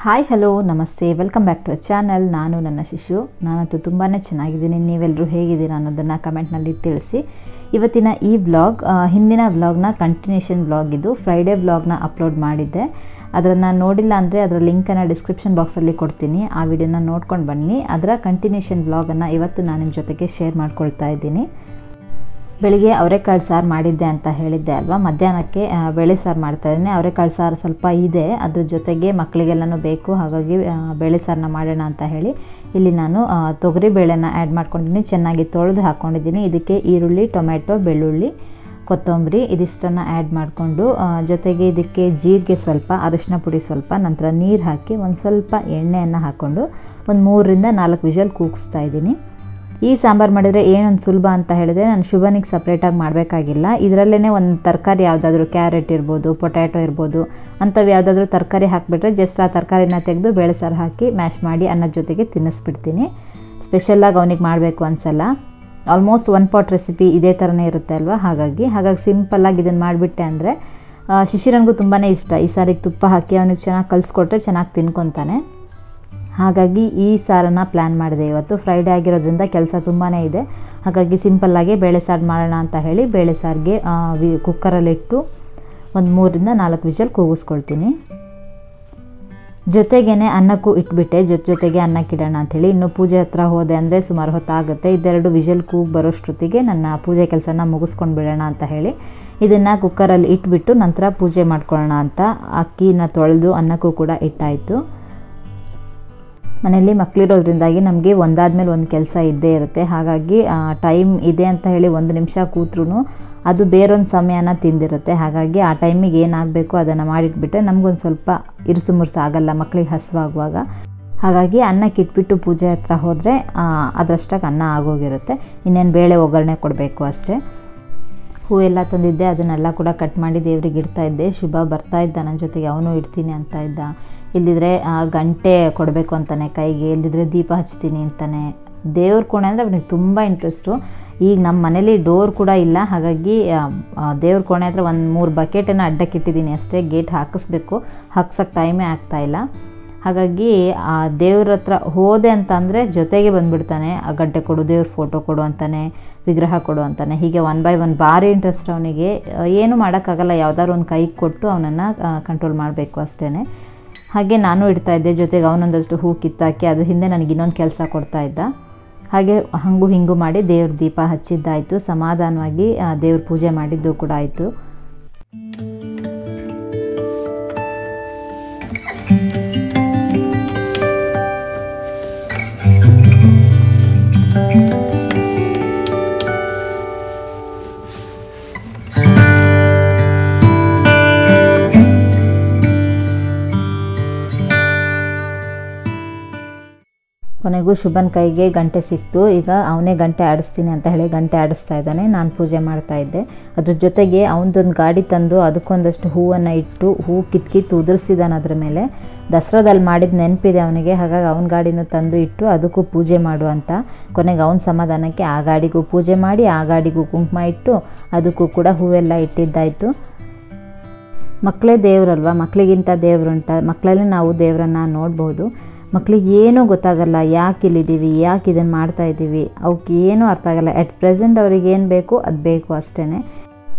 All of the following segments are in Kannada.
ಹಾಯ್ ಹಲೋ ನಮಸ್ತೆ welcome back to a channel. ನಾನು ನನ್ನ ಶಿಶು. ನಾನಂತೂ ತುಂಬಾ ಚೆನ್ನಾಗಿದ್ದೀನಿ. ನೀವೆಲ್ಲರೂ ಹೇಗಿದ್ದೀರಾ ಅನ್ನೋದನ್ನು ಕಮೆಂಟ್ನಲ್ಲಿ ತಿಳಿಸಿ. ಇವತ್ತಿನ ಈ ವ್ಲಾಗ್ ಹಿಂದಿನ ವ್ಲಾಗ್ನ ಕಂಟಿನ್ಯೂಷನ್ ವ್ಲಾಗ್. ಇದು ಫ್ರೈಡೇ ವ್ಲಾಗ್ನ ಅಪ್ಲೋಡ್ ಮಾಡಿದ್ದೆ. ಅದನ್ನು ನೋಡಿಲ್ಲ ಅಂದರೆ ಅದರ ಲಿಂಕನ್ನು ಡಿಸ್ಕ್ರಿಪ್ಷನ್ ಬಾಕ್ಸಲ್ಲಿ ಕೊಡ್ತೀನಿ. ಆ ವಿಡಿಯೋನ ನೋಡ್ಕೊಂಡು ಬನ್ನಿ. ಅದರ ಕಂಟಿನ್ಯೂಷನ್ ವ್ಲಾಗನ್ನು ಇವತ್ತು ನಾನು ನಿಮ್ಮ ಜೊತೆಗೆ ಶೇರ್ ಮಾಡ್ಕೊಳ್ತಾ ಇದ್ದೀನಿ. ಬೆಳಿಗ್ಗೆ ಅವರೆಕಾಳು ಸಾರು ಮಾಡಿದ್ದೆ ಅಂತ ಹೇಳಿದ್ದೆ ಅಲ್ವಾ. ಮಧ್ಯಾಹ್ನಕ್ಕೆ ಬೇಳೆ ಸಾರು ಮಾಡ್ತಾಯಿದ್ದೀನಿ. ಅವರೆಕಾಳು ಸಾರು ಸ್ವಲ್ಪ ಇದೆ, ಅದ್ರ ಜೊತೆಗೆ ಮಕ್ಕಳಿಗೆಲ್ಲನೂ ಬೇಕು. ಹಾಗಾಗಿ ಬೇಳೆ ಸಾರನ್ನ ಮಾಡೋಣ ಅಂತ ಹೇಳಿ ಇಲ್ಲಿ ನಾನು ತೊಗರಿ ಬೇಳೆನ ಆ್ಯಡ್ ಮಾಡ್ಕೊಂಡಿದ್ದೀನಿ. ಚೆನ್ನಾಗಿ ತೊಳೆದು ಹಾಕ್ಕೊಂಡಿದ್ದೀನಿ. ಇದಕ್ಕೆ ಈರುಳ್ಳಿ, ಟೊಮೆಟೊ, ಬೆಳ್ಳುಳ್ಳಿ, ಕೊತ್ತಂಬರಿ ಇದಿಷ್ಟನ್ನು ಆ್ಯಡ್ ಮಾಡಿಕೊಂಡು ಜೊತೆಗೆ ಇದಕ್ಕೆ ಜೀರಿಗೆ ಸ್ವಲ್ಪ, ಅರಿಶಿನ ಪುಡಿ ಸ್ವಲ್ಪ, ನಂತರ ನೀರು ಹಾಕಿ ಒಂದು ಸ್ವಲ್ಪ ಎಣ್ಣೆಯನ್ನು ಹಾಕ್ಕೊಂಡು ಒಂದು 3ರಿಂದ 4 ವಿಷಲ್ ಕೂಗಿಸ್ತಾ ಇದ್ದೀನಿ. ಈ ಸಾಂಬಾರು ಮಾಡಿದರೆ ಏನೊಂದು ಸುಲಭ ಅಂತ ಹೇಳಿದ್ರೆ, ನಾನು ಶುಭನಿಗೆ ಸಪ್ರೇಟಾಗಿ ಮಾಡಬೇಕಾಗಿಲ್ಲ. ಇದರಲ್ಲೇ ಒಂದು ತರಕಾರಿ ಯಾವುದಾದ್ರೂ, ಕ್ಯಾರೆಟ್ ಇರ್ಬೋದು, ಪೊಟ್ಯಾಟೊ ಇರ್ಬೋದು, ಅಂಥವು ಯಾವುದಾದ್ರೂ ತರಕಾರಿ ಹಾಕಿಬಿಟ್ರೆ ಜಸ್ಟ್ ಆ ತರಕಾರಿನ ತೆಗೆದು ಬೇಳೆ ಸಾರು ಹಾಕಿ ಮ್ಯಾಶ್ ಮಾಡಿ ಅನ್ನದ ಜೊತೆಗೆ ತಿನ್ನಿಸ್ಬಿಡ್ತೀನಿ. ಸ್ಪೆಷಲಾಗಿ ಅವನಿಗೆ ಮಾಡಬೇಕು ಅನಿಸಲ್ಲ. ಆಲ್ಮೋಸ್ಟ್ 1 ಪಾಟ್ ರೆಸಿಪಿ ಇದೇ ಥರನೇ ಇರುತ್ತೆ ಅಲ್ವಾ. ಹಾಗಾಗಿ ಸಿಂಪಲ್ಲಾಗಿ ಇದನ್ನು ಮಾಡಿಬಿಟ್ಟೆ ಅಂದರೆ ಶಿಶಿರನಿಗೂ ತುಂಬಾ ಇಷ್ಟ. ಈ ಸಾರಿಗೆ ತುಪ್ಪ ಹಾಕಿ ಅವನಿಗೆ ಚೆನ್ನಾಗಿ ಕಲಿಸ್ಕೊಟ್ರೆ ಚೆನ್ನಾಗಿ ತಿನ್ಕೊತಾನೆ. ಹಾಗಾಗಿ ಈ ಸಾರನ್ನು ಪ್ಲ್ಯಾನ್ ಮಾಡಿದೆ. ಇವತ್ತು ಫ್ರೈಡೇ ಆಗಿರೋದ್ರಿಂದ ಕೆಲಸ ತುಂಬಾ ಇದೆ. ಹಾಗಾಗಿ ಸಿಂಪಲ್ಲಾಗಿ ಬೇಳೆ ಸಾರು ಮಾಡೋಣ ಅಂತ ಹೇಳಿ ಬೇಳೆ ಸಾರಿಗೆ ಕುಕ್ಕರಲ್ಲಿಟ್ಟು ಒಂದು 3ರಿಂದ 4 ವಿಷಲ್ ಕೂಗಿಸ್ಕೊಳ್ತೀನಿ. ಜೊತೆಗೇ ಅನ್ನಕ್ಕೂ ಇಟ್ಬಿಟ್ಟೆ. ಜೊತೆಗೆ ಅನ್ನಕ್ಕಿಡೋಣ ಅಂಥೇಳಿ. ಇನ್ನು ಪೂಜೆ ಹತ್ರ ಹೋದೆ ಅಂದರೆ ಸುಮಾರು ಹೊತ್ತಾಗುತ್ತೆ. ಇದೆರಡು ವಿಷಲ್ ಕೂಗಿ ಬರೋಷ್ಟೊತ್ತಿಗೆ ನನ್ನ ಪೂಜೆ ಕೆಲಸನ ಮುಗಿಸ್ಕೊಂಡು ಬಿಡೋಣ ಅಂತ ಹೇಳಿ ಇದನ್ನು ಕುಕ್ಕರಲ್ಲಿ ಇಟ್ಬಿಟ್ಟು ನಂತರ ಪೂಜೆ ಮಾಡ್ಕೊಳ್ಳೋಣ ಅಂತ ಅಕ್ಕಿನ ತೊಳೆದು ಅನ್ನಕ್ಕೂ ಕೂಡ ಇಟ್ಟಾಯಿತು. ಮನೆಯಲ್ಲಿ ಮಕ್ಕಳಿರೋದ್ರಿಂದಾಗಿ ನಮಗೆ ಒಂದಾದ್ಮೇಲೆ ಒಂದು ಕೆಲಸ ಇದ್ದೇ ಇರುತ್ತೆ. ಹಾಗಾಗಿ ಟೈಮ್ ಇದೆ ಅಂತ ಹೇಳಿ 1 ನಿಮಿಷ ಕೂತ್ರೂ ಅದು ಬೇರೊಂದು ಸಮಯನ ತಿಂದಿರುತ್ತೆ. ಹಾಗಾಗಿ ಆ ಟೈಮಿಗೆ ಏನಾಗಬೇಕು ಅದನ್ನು ಮಾಡಿಟ್ಬಿಟ್ರೆ ನಮಗೊಂದು ಸ್ವಲ್ಪ ಇರುಸು ಮುರುಸು ಆಗಲ್ಲ ಮಕ್ಕಳಿಗೆ ಹಸುವಾಗುವಾಗ. ಹಾಗಾಗಿ ಅನ್ನಕ್ಕೆ ಇಟ್ಬಿಟ್ಟು ಪೂಜೆ ಹತ್ರ ಹೋದರೆ ಅದರಷ್ಟಕ್ಕೆ ಅನ್ನ ಆಗೋಗಿರುತ್ತೆ. ಇನ್ನೇನು ಬೇಳೆ ಒಗ್ಗರಣೆ ಕೊಡಬೇಕು ಅಷ್ಟೇ. ಹೂವೆಲ್ಲ ತಂದಿದ್ದೆ, ಅದನ್ನೆಲ್ಲ ಕೂಡ ಕಟ್ ಮಾಡಿ ದೇವ್ರಿಗೆ ಇಡ್ತಾ ಇದ್ದೆ. ಶುಭ ಬರ್ತಾ ಇದ್ದ ನನ್ನ ಜೊತೆಗೆ, ಅವನು ಇಡ್ತೀನಿ ಅಂತ ಇದ್ದ. ಇಲ್ಲಿದ್ರೆ ಗಂಟೆ ಕೊಡಬೇಕು ಅಂತಾನೆ ಕೈಗೆ, ಇಲ್ಲಿದ್ರೆ ದೀಪ ಹಚ್ತೀನಿ ಅಂತಾನೆ. ದೇವ್ರ ಕೋಣೆ ಅಂದರೆ ಅವನಿಗೆ ತುಂಬ ಇಂಟ್ರೆಸ್ಟು. ಈಗ ನಮ್ಮ ಮನೇಲಿ ಡೋರ್ ಕೂಡ ಇಲ್ಲ. ಹಾಗಾಗಿ ದೇವ್ರ ಕೋಣೆ ಹತ್ರ ಒಂದು 3 ಬಕೆಟನ್ನು ಅಡ್ಡಕ್ಕಿಟ್ಟಿದ್ದೀನಿ ಅಷ್ಟೇ. ಗೇಟ್ ಹಾಕಿಸ್ಬೇಕು, ಹಾಕ್ಸೋಕ್ಕೆ ಟೈಮೇ ಆಗ್ತಾಯಿಲ್ಲ. ಹಾಗಾಗಿ ದೇವ್ರ ಹತ್ರ ಹೋದೆ ಅಂತ ಅಂದರೆ ಜೊತೆಗೆ ಬಂದುಬಿಡ್ತಾನೆ. ಆ ಗಂಟೆ ಕೊಡು, ದೇವ್ರ ಫೋಟೋ ಕೊಡು ಅಂತಾನೆ, ವಿಗ್ರಹ ಕೊಡು ಅಂತಾನೆ. ಹೀಗೆ 1 ಬೈ 1 ಭಾರಿ ಇಂಟ್ರೆಸ್ಟ್ ಅವನಿಗೆ. ಏನು ಮಾಡೋಕ್ಕಾಗಲ್ಲ, ಯಾವುದಾದ್ರು ಒಂದು ಕೈಗೆ ಕೊಟ್ಟು ಅವನನ್ನು ಕಂಟ್ರೋಲ್ ಮಾಡಬೇಕು ಅಷ್ಟೇ. ಹಾಗೆ ನಾನು ಇಡ್ತಾಯಿದ್ದೆ. ಜೊತೆಗೆ ಅವನೊಂದಷ್ಟು ಹೂ ಕಿತ್ತಾಕಿ ಅದು ಹಿಂದೆ ನನಗೆ ಇನ್ನೊಂದು ಕೆಲಸ ಕೊಡ್ತಾಯಿದ್ದ. ಹಾಗೆ ಹಂಗೂ ಹಿಂಗೂ ಮಾಡಿ ದೇವ್ರ ದೀಪ ಹಚ್ಚಿದ್ದಾಯಿತು. ಸಮಾಧಾನವಾಗಿ ದೇವ್ರ ಪೂಜೆ ಮಾಡಿದ್ದು ಕೂಡ ಆಯಿತು. ಕೊನೆಗೂ ಶುಭನ್ ಕೈಗೆ ಗಂಟೆ ಸಿಕ್ತು. ಈಗ ಅವನೇ ಗಂಟೆ ಆಡಿಸ್ತೀನಿ ಅಂತ ಹೇಳಿ ಗಂಟೆ ಆಡಿಸ್ತಾ ಇದ್ದಾನೆ. ನಾನು ಪೂಜೆ ಮಾಡ್ತಾ ಇದ್ದೆ. ಅದ್ರ ಜೊತೆಗೆ ಅವನದೊಂದು ಗಾಡಿ ತಂದು ಅದಕ್ಕೊಂದಷ್ಟು ಹೂವನ್ನು ಇಟ್ಟು ಹೂ ಕಿತ್ತು ಉದುರಿಸಿದಾನೆ ಅದ್ರ ಮೇಲೆ. ದಸರಾದಲ್ಲಿ ಮಾಡಿದ ನೆನಪಿದೆ ಅವನಿಗೆ. ಹಾಗಾಗಿ ಅವನ ಗಾಡಿನೂ ತಂದು ಇಟ್ಟು ಅದಕ್ಕೂ ಪೂಜೆ ಮಾಡು ಅಂತ. ಕೊನೆಗೆ ಅವನ ಸಮಾಧಾನಕ್ಕೆ ಆ ಗಾಡಿಗೂ ಪೂಜೆ ಮಾಡಿ ಆ ಗಾಡಿಗೂ ಕುಂಕುಮ ಇಟ್ಟು ಅದಕ್ಕೂ ಕೂಡ ಹೂವೆಲ್ಲ ಇಟ್ಟಿದ್ದಾಯಿತು. ಮಕ್ಕಳೇ ದೇವರಲ್ವ, ಮಕ್ಕಳಿಗಿಂತ ದೇವರುಂಟ. ಮಕ್ಕಳಲ್ಲಿ ನಾವು ದೇವರನ್ನು ನೋಡ್ಬೋದು. ಮಕ್ಕಳಿಗೆ ಏನೂ ಗೊತ್ತಾಗಲ್ಲ, ಯಾಕೆ ಇಲ್ಲಿದ್ದೀವಿ, ಯಾಕೆ ಇದನ್ನು ಮಾಡ್ತಾಯಿದ್ದೀವಿ, ಅವಕ್ಕೆ ಏನೂ ಅರ್ಥ ಆಗಲ್ಲ. ಎಟ್ ಪ್ರೆಸೆಂಟ್ ಅವ್ರಿಗೆ ಏನು ಬೇಕು ಅದು ಬೇಕು ಅಷ್ಟೇ.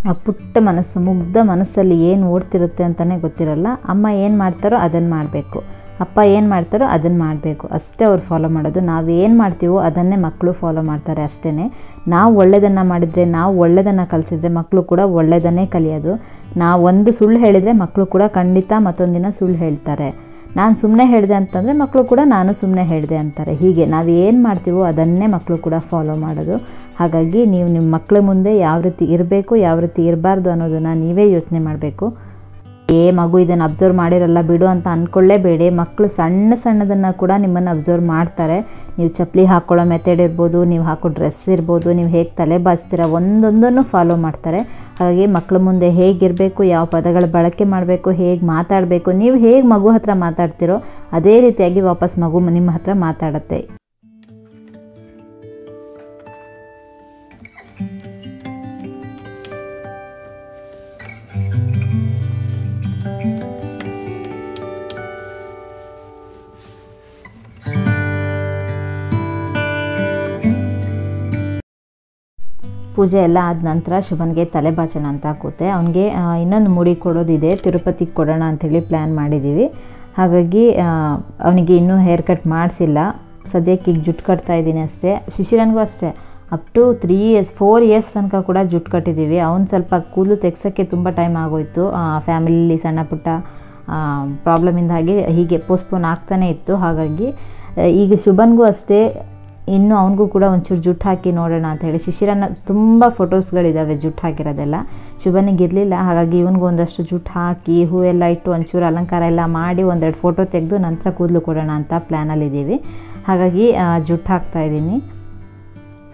ಆ ಪುಟ್ಟ ಮನಸ್ಸು, ಮುಗ್ಧ ಮನಸ್ಸಲ್ಲಿ ಏನು ಓಡ್ತಿರುತ್ತೆ ಅಂತಲೇ ಗೊತ್ತಿರಲ್ಲ. ಅಮ್ಮ ಏನು ಮಾಡ್ತಾರೋ ಅದನ್ನು ಮಾಡಬೇಕು, ಅಪ್ಪ ಏನು ಮಾಡ್ತಾರೋ ಅದನ್ನು ಮಾಡಬೇಕು ಅಷ್ಟೇ ಅವ್ರು ಫಾಲೋ ಮಾಡೋದು. ನಾವು ಏನು ಮಾಡ್ತೀವೋ ಅದನ್ನೇ ಮಕ್ಕಳು ಫಾಲೋ ಮಾಡ್ತಾರೆ ಅಷ್ಟೇ. ನಾವು ಒಳ್ಳೆಯದನ್ನು ಮಾಡಿದರೆ, ನಾವು ಒಳ್ಳೆಯದನ್ನು ಕಲಿಸಿದ್ರೆ ಮಕ್ಕಳು ಕೂಡ ಒಳ್ಳೆಯದನ್ನೇ ಕಲಿಯೋದು. ನಾವು ಒಂದು ಸುಳ್ಳು ಹೇಳಿದರೆ ಮಕ್ಕಳು ಕೂಡ ಖಂಡಿತ ಮತ್ತೊಂದಿನ ಸುಳ್ಳು ಹೇಳ್ತಾರೆ. ನಾನು ಸುಮ್ಮನೆ ಹೇಳಿದೆ ಅಂತಂದರೆ ಮಕ್ಕಳು ಕೂಡ ನಾನು ಸುಮ್ಮನೆ ಹೇಳಿದೆ ಅಂತಾರೆ. ಹೀಗೆ ನಾವು ಏನು ಮಾಡ್ತೀವೋ ಅದನ್ನೇ ಮಕ್ಕಳು ಕೂಡ ಫಾಲೋ ಮಾಡೋದು. ಹಾಗಾಗಿ ನೀವು ನಿಮ್ಮ ಮಕ್ಕಳ ಮುಂದೆ ಯಾವ ರೀತಿ ಇರಬೇಕು, ಯಾವ ರೀತಿ ಇರಬಾರ್ದು ಅನ್ನೋದನ್ನು ನೀವೇ ಯೋಚನೆ ಮಾಡಬೇಕು. ಮಗು ಇದನ್ನು ಅಬ್ಸರ್ವ್ ಮಾಡಿರಲ್ಲ ಬಿಡು ಅಂತ ಅಂದ್ಕೊಳ್ಳೇಬೇಡಿ. ಮಕ್ಕಳು ಸಣ್ಣದನ್ನು ಕೂಡ ನಿಮ್ಮನ್ನು ಅಬ್ಸರ್ವ್ ಮಾಡ್ತಾರೆ. ನೀವು ಚಪ್ಪಲಿ ಹಾಕ್ಕೊಳ್ಳೋ ಮೆಥಡ್ ಇರ್ಬೋದು, ನೀವು ಹಾಕೋ ಡ್ರೆಸ್ ಇರ್ಬೋದು, ನೀವು ಹೇಗೆ ತಲೆ ಬಾಚ್ತೀರ ಒಂದೊಂದನ್ನು ಫಾಲೋ ಮಾಡ್ತಾರೆ. ಹಾಗಾಗಿ ಮಕ್ಕಳ ಮುಂದೆ ಹೇಗಿರಬೇಕು, ಯಾವ ಪದಗಳ ಬಳಕೆ ಮಾಡಬೇಕು, ಹೇಗೆ ಮಾತಾಡಬೇಕು, ನೀವು ಹೇಗೆ ಮಗು ಹತ್ರ ಮಾತಾಡ್ತೀರೋ ಅದೇ ರೀತಿಯಾಗಿ ವಾಪಸ್ ಮಗು ನಿಮ್ಮ ಹತ್ರ ಮಾತಾಡುತ್ತೆ. ಪೂಜೆ ಎಲ್ಲ ಆದ ನಂತರ ಶುಭನ್ಗೆ ತಲೆ ಬಾಚೋಣ ಅಂತ ಕೂತೆ. ಅವನಿಗೆ ಇನ್ನೊಂದು ಮುಡಿ ಕೊಡೋದಿದೆ, ತಿರುಪತಿಗೆ ಕೊಡೋಣ ಅಂಥೇಳಿ ಪ್ಲ್ಯಾನ್ ಮಾಡಿದ್ದೀವಿ. ಹಾಗಾಗಿ ಅವನಿಗೆ ಇನ್ನೂ ಹೇರ್ ಕಟ್ ಮಾಡಿಸಿಲ್ಲ. ಸದ್ಯಕ್ಕೆ ಈಗ ಜುಟ್ಟು ಕಟ್ತಾ ಇದ್ದೀನಿ ಅಷ್ಟೇ. ಶಿಶಿರನಿಗೂ ಅಷ್ಟೇ ಅಪ್ ಟು 4 ಇಯರ್ಸ್ ತನಕ ಕೂಡ ಜುಟ್ಟು ಕಟ್ಟಿದ್ದೀವಿ. ಅವ್ನು ಸ್ವಲ್ಪ ಕೂದಲು ತೆಗ್ಸೋಕ್ಕೆ ತುಂಬ ಟೈಮ್ ಆಗೋಯಿತು. ಫ್ಯಾಮಿಲಿಲಿ ಸಣ್ಣ ಪುಟ್ಟ ಪ್ರಾಬ್ಲಮಿಂದಾಗಿ ಹೀಗೆ ಪೋಸ್ಟ್ಪೋನ್ ಆಗ್ತಾನೇ ಇತ್ತು. ಹಾಗಾಗಿ ಈಗ ಶುಭನ್ಗೂ ಅಷ್ಟೇ ಇನ್ನು ಅವನಿಗೂ ಕೂಡ ಒಂಚೂರು ಜುಟ್ಟು ಹಾಕಿ ನೋಡೋಣ ಅಂತ ಹೇಳಿ. ಶಿಶಿರನ ತುಂಬ ಫೋಟೋಸ್ಗಳಿದ್ದಾವೆ ಜುಟ್ಟು ಹಾಕಿರೋದೆಲ್ಲ, ಶುಭನಿಗೆ ಇರಲಿಲ್ಲ. ಹಾಗಾಗಿ ಇವನಿಗೂ ಒಂದಷ್ಟು ಜುಟ್ಟು ಹಾಕಿ ಹೂ ಎಲ್ಲ ಇಟ್ಟು ಒಂಚೂರು ಅಲಂಕಾರ ಎಲ್ಲ ಮಾಡಿ 1-2 ಫೋಟೋ ತೆಗೆದು ನಂತರ ಕೂದಲು ಕೊಡೋಣ ಅಂತ ಪ್ಲ್ಯಾನಲ್ಲಿದ್ದೀವಿ. ಹಾಗಾಗಿ ಜುಟ್ಟು ಹಾಕ್ತಾಯಿದ್ದೀನಿ.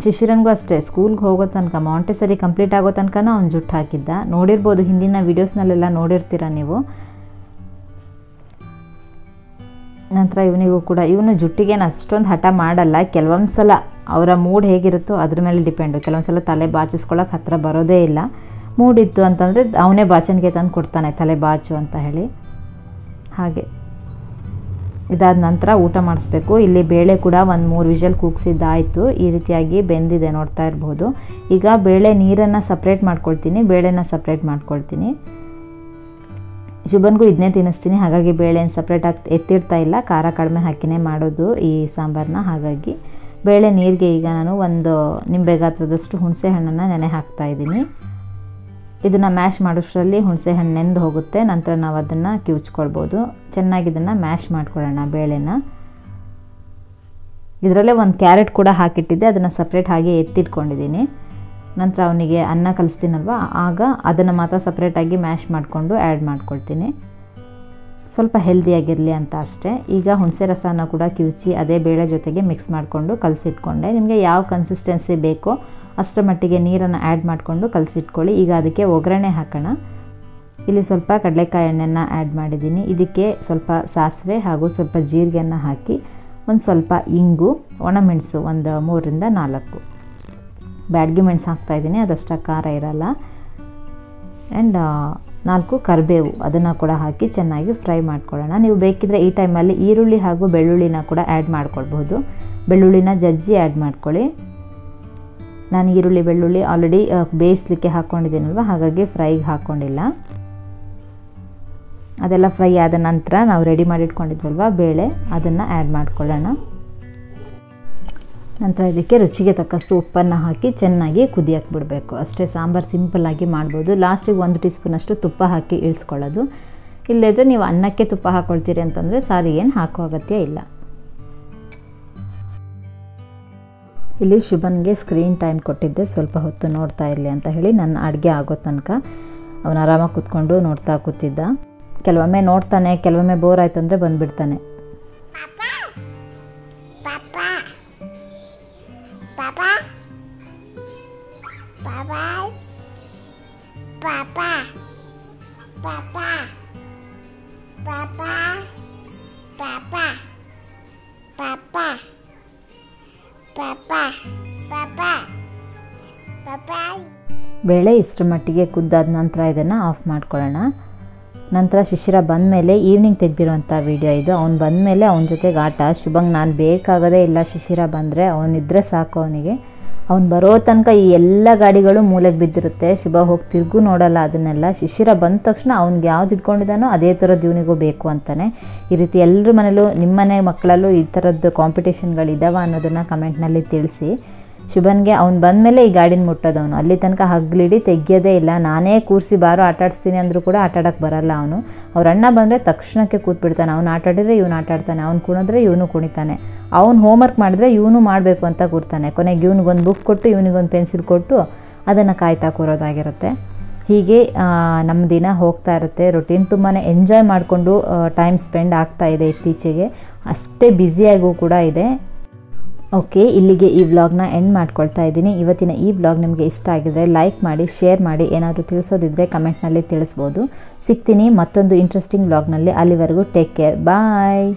ಶಿಶಿರನಿಗೂ ಅಷ್ಟೇ ಸ್ಕೂಲ್ಗೆ ಹೋಗೋ ತನಕ ಮಾಂಟೆಸರಿ ಕಂಪ್ಲೀಟ್ ಆಗೋ ತನಕ ಅವ್ನು ಜುಟ್ಟು ಹಾಕಿದ್ದ. ನೋಡಿರ್ಬೋದು, ಹಿಂದಿನ ವೀಡಿಯೋಸ್ನಲ್ಲೆಲ್ಲ ನೋಡಿರ್ತೀರ ನೀವು. ನಂತರ ಇವನಿಗೂ ಕೂಡ ಇವನು ಜುಟ್ಟಿಗೇನು ಅಷ್ಟೊಂದು ಹಠ ಮಾಡಲ್ಲ. ಕೆಲವೊಂದು ಸಲ ಅವರ ಮೂಡ್ ಹೇಗಿರುತ್ತೋ ಅದ್ರ ಮೇಲೆ ಡಿಪೆಂಡು. ಕೆಲವೊಂದು ಸಲ ತಲೆ ಬಾಚಿಸ್ಕೊಳ್ಳೋಕೆ ಹತ್ತಿರ ಬರೋದೇ ಇಲ್ಲ. ಮೂಡಿತ್ತು ಅಂತಂದರೆ ಅವನೇ ಬಾಚಣಿಗೆ ತಂದು ಕೊಡ್ತಾನೆ, ತಲೆ ಬಾಚು ಅಂತ ಹೇಳಿ. ಹಾಗೆ ಇದಾದ ನಂತರ ಊಟ ಮಾಡಿಸ್ಬೇಕು. ಇಲ್ಲಿ ಬೇಳೆ ಕೂಡ 1-3 ವಿಷಲ್ ಕೂಗಿಸಿದ್ದಾಯಿತು. ಈ ರೀತಿಯಾಗಿ ಬೆಂದಿದೆ, ನೋಡ್ತಾ ಇರ್ಬೋದು. ಈಗ ಬೇಳೆ ನೀರನ್ನು ಸಪ್ರೇಟ್ ಮಾಡ್ಕೊಳ್ತೀನಿ, ಬೇಳೆನ ಸಪ್ರೇಟ್ ಮಾಡ್ಕೊಳ್ತೀನಿ. ಶುಭನ್ಗೂ ಇದನ್ನೇ ತಿನ್ನಿಸ್ತೀನಿ. ಹಾಗಾಗಿ ಬೇಳೆನ ಸಪ್ರೇಟಾಗಿ ಎತ್ತಿಡ್ತಾ ಇಲ್ಲ, ಖಾರ ಕಡಿಮೆ ಹಾಕಿನೇ ಮಾಡೋದು ಈ ಸಾಂಬಾರನ್ನ. ಹಾಗಾಗಿ ಬೇಳೆ ನೀರಿಗೆ ಈಗ ನಾನು 1 ನಿಂಬೆ ಗಾತ್ರದಷ್ಟು ಹುಣಸೆ ಹಣ್ಣನ್ನು ನೆನೆ ಹಾಕ್ತಾಯಿದ್ದೀನಿ. ಇದನ್ನು ಮ್ಯಾಶ್ ಮಾಡೋಷ್ಟರಲ್ಲಿ ಹುಣಸೆ ಹಣ್ಣು ನೆಂದು ಹೋಗುತ್ತೆ. ನಂತರ ನಾವು ಅದನ್ನು ಕಿವುಚ್ಕೊಳ್ಬೋದು. ಚೆನ್ನಾಗಿ ಇದನ್ನು ಮ್ಯಾಶ್ ಮಾಡ್ಕೊಳ್ಳೋಣ ಬೇಳೆನ. ಇದರಲ್ಲೇ 1 ಕ್ಯಾರೆಟ್ ಕೂಡ ಹಾಕಿಟ್ಟಿದ್ದೆ, ಅದನ್ನು ಸಪ್ರೇಟ್ ಹಾಗೆ ಎತ್ತಿಟ್ಕೊಂಡಿದ್ದೀನಿ. ನಂತರ ಅವನಿಗೆ ಅನ್ನ ಕಲಿಸ್ತೀನಲ್ವ, ಆಗ ಅದನ್ನು ಮಾತ್ರ ಸಪ್ರೇಟಾಗಿ ಮ್ಯಾಶ್ ಮಾಡಿಕೊಂಡು ಆ್ಯಡ್ ಮಾಡ್ಕೊಳ್ತೀನಿ, ಸ್ವಲ್ಪ ಹೆಲ್ದಿಯಾಗಿರಲಿ ಅಂತ ಅಷ್ಟೇ. ಈಗ ಹುಣಸೆ ರಸನ ಕೂಡ ಕಿವುಚಿ ಅದೇ ಬೇಳೆ ಜೊತೆಗೆ ಮಿಕ್ಸ್ ಮಾಡಿಕೊಂಡು ಕಲಸಿಟ್ಕೊಂಡೆ. ನಿಮಗೆ ಯಾವ ಕನ್ಸಿಸ್ಟೆನ್ಸಿ ಬೇಕೋ ಅಷ್ಟರ ಮಟ್ಟಿಗೆ ನೀರನ್ನು ಆ್ಯಡ್ ಮಾಡಿಕೊಂಡು ಕಲಸಿಟ್ಕೊಳ್ಳಿ. ಈಗ ಅದಕ್ಕೆ ಒಗ್ಗರಣೆ ಹಾಕೋಣ. ಇಲ್ಲಿ ಸ್ವಲ್ಪ ಕಡಲೆಕಾಯಿ ಎಣ್ಣೆನ ಆ್ಯಡ್ ಮಾಡಿದ್ದೀನಿ. ಇದಕ್ಕೆ ಸ್ವಲ್ಪ ಸಾಸಿವೆ ಹಾಗೂ ಸ್ವಲ್ಪ ಜೀರಿಗೆಯನ್ನು ಹಾಕಿ ಒಂದು ಸ್ವಲ್ಪ ಇಂಗು, ಒಣಮೆಣಸು ಒಂದು 3-4 ಬ್ಯಾಡಗಿ ಮೆಣಸು ಹಾಕ್ತಾಯಿದ್ದೀನಿ, ಅದಷ್ಟು ಖಾರ ಇರಲ್ಲ. ಆ್ಯಂಡ್ 4 ಕರಿಬೇವು, ಅದನ್ನು ಕೂಡ ಹಾಕಿ ಚೆನ್ನಾಗಿ ಫ್ರೈ ಮಾಡ್ಕೊಳ್ಳೋಣ. ನೀವು ಬೇಕಿದ್ದರೆ ಈ ಟೈಮಲ್ಲಿ ಈರುಳ್ಳಿ ಹಾಗೂ ಬೆಳ್ಳುಳ್ಳಿನ ಕೂಡ ಆ್ಯಡ್ ಮಾಡ್ಕೊಳ್ಬಹುದು. ಬೆಳ್ಳುಳ್ಳಿನ ಜಜ್ಜಿ ಆ್ಯಡ್ ಮಾಡ್ಕೊಳ್ಳಿ. ನಾನು ಈರುಳ್ಳಿ ಬೆಳ್ಳುಳ್ಳಿ ಆಲ್ರೆಡಿ ಬೇಯಿಸ್ಲಿಕ್ಕೆ ಹಾಕ್ಕೊಂಡಿದ್ದೀನಲ್ವ, ಹಾಗಾಗಿ ಫ್ರೈಗೆ ಹಾಕ್ಕೊಂಡಿಲ್ಲ. ಅದೆಲ್ಲ ಫ್ರೈ ಆದ ನಂತರ ನಾವು ರೆಡಿ ಮಾಡಿಟ್ಕೊಂಡಿದ್ವಲ್ವ ಬೇಳೆ, ಅದನ್ನು ಆ್ಯಡ್ ಮಾಡ್ಕೊಳ್ಳೋಣ. ನಂತರ ಇದಕ್ಕೆ ರುಚಿಗೆ ತಕ್ಕಷ್ಟು ಉಪ್ಪನ್ನು ಹಾಕಿ ಚೆನ್ನಾಗಿ ಕುದಿಯಕ್ಕೆ ಬಿಡಬೇಕು. ಅಷ್ಟೇ, ಸಾಂಬಾರು ಸಿಂಪಲ್ಲಾಗಿ ಮಾಡ್ಬೋದು. ಲಾಸ್ಟಿಗೆ 1 ಟೀ ಸ್ಪೂನಷ್ಟು ತುಪ್ಪ ಹಾಕಿ ಇಳಿಸ್ಕೊಳ್ಳೋದು. ಇಲ್ಲದ್ರೆ ನೀವು ಅನ್ನಕ್ಕೆ ತುಪ್ಪ ಹಾಕ್ಕೊಳ್ತೀರಿ ಅಂತಂದರೆ ಸಾರಿಗೆ ಏನು ಹಾಕೋ ಅಗತ್ಯ ಇಲ್ಲ. ಇಲ್ಲಿ ಶುಭನ್ಗೆ ಸ್ಕ್ರೀನ್ ಟೈಮ್ ಕೊಟ್ಟಿದ್ದೆ, ಸ್ವಲ್ಪ ಹೊತ್ತು ನೋಡ್ತಾ ಇರಲಿ ಅಂತ ಹೇಳಿ. ನನ್ನ ಅಡುಗೆ ಆಗೋ ತನಕ ಅವನು ಆರಾಮಾಗಿ ಕೂತ್ಕೊಂಡು ನೋಡ್ತಾ ಕೂತಿದ್ದ. ಕೆಲವೊಮ್ಮೆ ನೋಡ್ತಾನೆ, ಕೆಲವೊಮ್ಮೆ ಬೋರ್ ಆಯಿತು ಅಂದರೆ ಬಂದುಬಿಡ್ತಾನೆ. ಬೇಳೆ ಇಷ್ಟರ ಮಟ್ಟಿಗೆ ಕುದ್ದಾದ ನಂತರ ಇದನ್ನು ಆಫ್ ಮಾಡ್ಕೊಳ್ಳೋಣ. ನಂತರ ಶಿಶಿರ ಬಂದಮೇಲೆ ಈವ್ನಿಂಗ್ ತೆಗೆದಿರೋಂಥ ವೀಡಿಯೋ ಇದು. ಅವ್ನು ಬಂದಮೇಲೆ ಅವನ ಜೊತೆಗೆ ಆಟ. ಶುಭಂಗೆ ನಾನು ಬೇಕಾಗೋದೇ ಇಲ್ಲ, ಶಿಶಿರ ಬಂದರೆ ಅವನಿದ್ರೆ ಸಾಕು ಅವನಿಗೆ. ಅವ್ನು ಬರೋ ತನಕ ಈ ಎಲ್ಲ ಗಾಡಿಗಳು ಮೂಲೆಗೆ ಬಿದ್ದಿರುತ್ತೆ. ಶುಭ ಹೋಗಿ ತಿರುಗು ನೋಡಲ್ಲ ಅದನ್ನೆಲ್ಲ. ಶಿಶಿರ ಬಂದ ತಕ್ಷಣ ಅವ್ನಿಗೆ ಯಾವ್ದು ಇಟ್ಕೊಂಡಿದ್ದಾನೋ ಅದೇ ಥರದ್ದು ಇವನಿಗೂ ಬೇಕು ಅಂತಾನೆ. ಈ ರೀತಿ ಎಲ್ಲರ ಮನೇಲೂ, ನಿಮ್ಮ ಮನೆ ಮಕ್ಕಳಲ್ಲೂ ಈ ಥರದ್ದು ಕಾಂಪಿಟೇಷನ್ಗಳಿದ್ದಾವೆ ಅನ್ನೋದನ್ನು ಕಮೆಂಟ್ನಲ್ಲಿ ತಿಳಿಸಿ. ಶುಭನ್ಗೆ ಅವ್ನು ಬಂದಮೇಲೆ ಈ ಗಾಡಿನ ಮುಟ್ಟೋದವನು. ಅಲ್ಲಿ ತನಕ ಹಗ್ಲಿಡಿ ತೆಗಿಯೋದೇ ಇಲ್ಲ. ನಾನೇ ಕೂರಿಸಿ ಬಾರೋ ಆಟಾಡಿಸ್ತೀನಿ ಅಂದರೂ ಕೂಡ ಆಟಾಡೋಕ್ಕೆ ಬರಲ್ಲ ಅವನು. ಅವ್ರ ಅಣ್ಣ ಬಂದರೆ ತಕ್ಷಣಕ್ಕೆ ಕೂತ್ಬಿಡ್ತಾನೆ. ಅವ್ನು ಆಟಾಡಿದ್ರೆ ಇವನು ಆಟಾಡ್ತಾನೆ, ಅವ್ನು ಕುಣಿದ್ರೆ ಇವನು ಕುಣಿತಾನೆ. ಅವ್ನು ಹೋಮ್ವರ್ಕ್ ಮಾಡಿದ್ರೆ ಇವನು ಮಾಡಬೇಕು ಅಂತ ಕೂರ್ತಾನೆ. ಕೊನೆಗೆ ಇವನಿಗೊಂದು ಬುಕ್ ಕೊಟ್ಟು ಇವನಿಗೊಂದು ಪೆನ್ಸಿಲ್ ಕೊಟ್ಟು ಅದನ್ನು ಕಾಯ್ತಾ ಕೂರೋದಾಗಿರುತ್ತೆ. ಹೀಗೆ ನಮ್ಮ ದಿನ ಹೋಗ್ತಾ ಇರುತ್ತೆ. ರೊಟೀನ್ ತುಂಬಾ ಎಂಜಾಯ್ ಮಾಡಿಕೊಂಡು ಟೈಮ್ ಸ್ಪೆಂಡ್ ಆಗ್ತಾ ಇದೆ ಇತ್ತೀಚೆಗೆ. ಅಷ್ಟೇ ಬ್ಯುಸಿಯಾಗೂ ಕೂಡ ಇದೆ. ಓಕೆ, ಇಲ್ಲಿಗೆ ಈ ವ್ಲಾಗ್ನ ಎಂಡ್ ಮಾಡ್ಕೊಳ್ತಾ ಇದ್ದೀನಿ. ಇವತ್ತಿನ ಈ ವ್ಲಾಗ್ ನಿಮಗೆ ಇಷ್ಟ ಆಗಿದ್ರೆ ಲೈಕ್ ಮಾಡಿ, ಶೇರ್ ಮಾಡಿ. ಏನಾದರೂ ತಿಳಿಸೋದಿದ್ರೆ ಕಮೆಂಟ್ನಲ್ಲಿ ತಿಳಿಸ್ಬೋದು. ಸಿಗ್ತೀನಿ ಮತ್ತೊಂದು ಇಂಟ್ರೆಸ್ಟಿಂಗ್ ವ್ಲಾಗ್ನಲ್ಲಿ. ಅಲ್ಲಿವರೆಗೂ ಟೇಕ್ ಕೇರ್, ಬಾಯ್.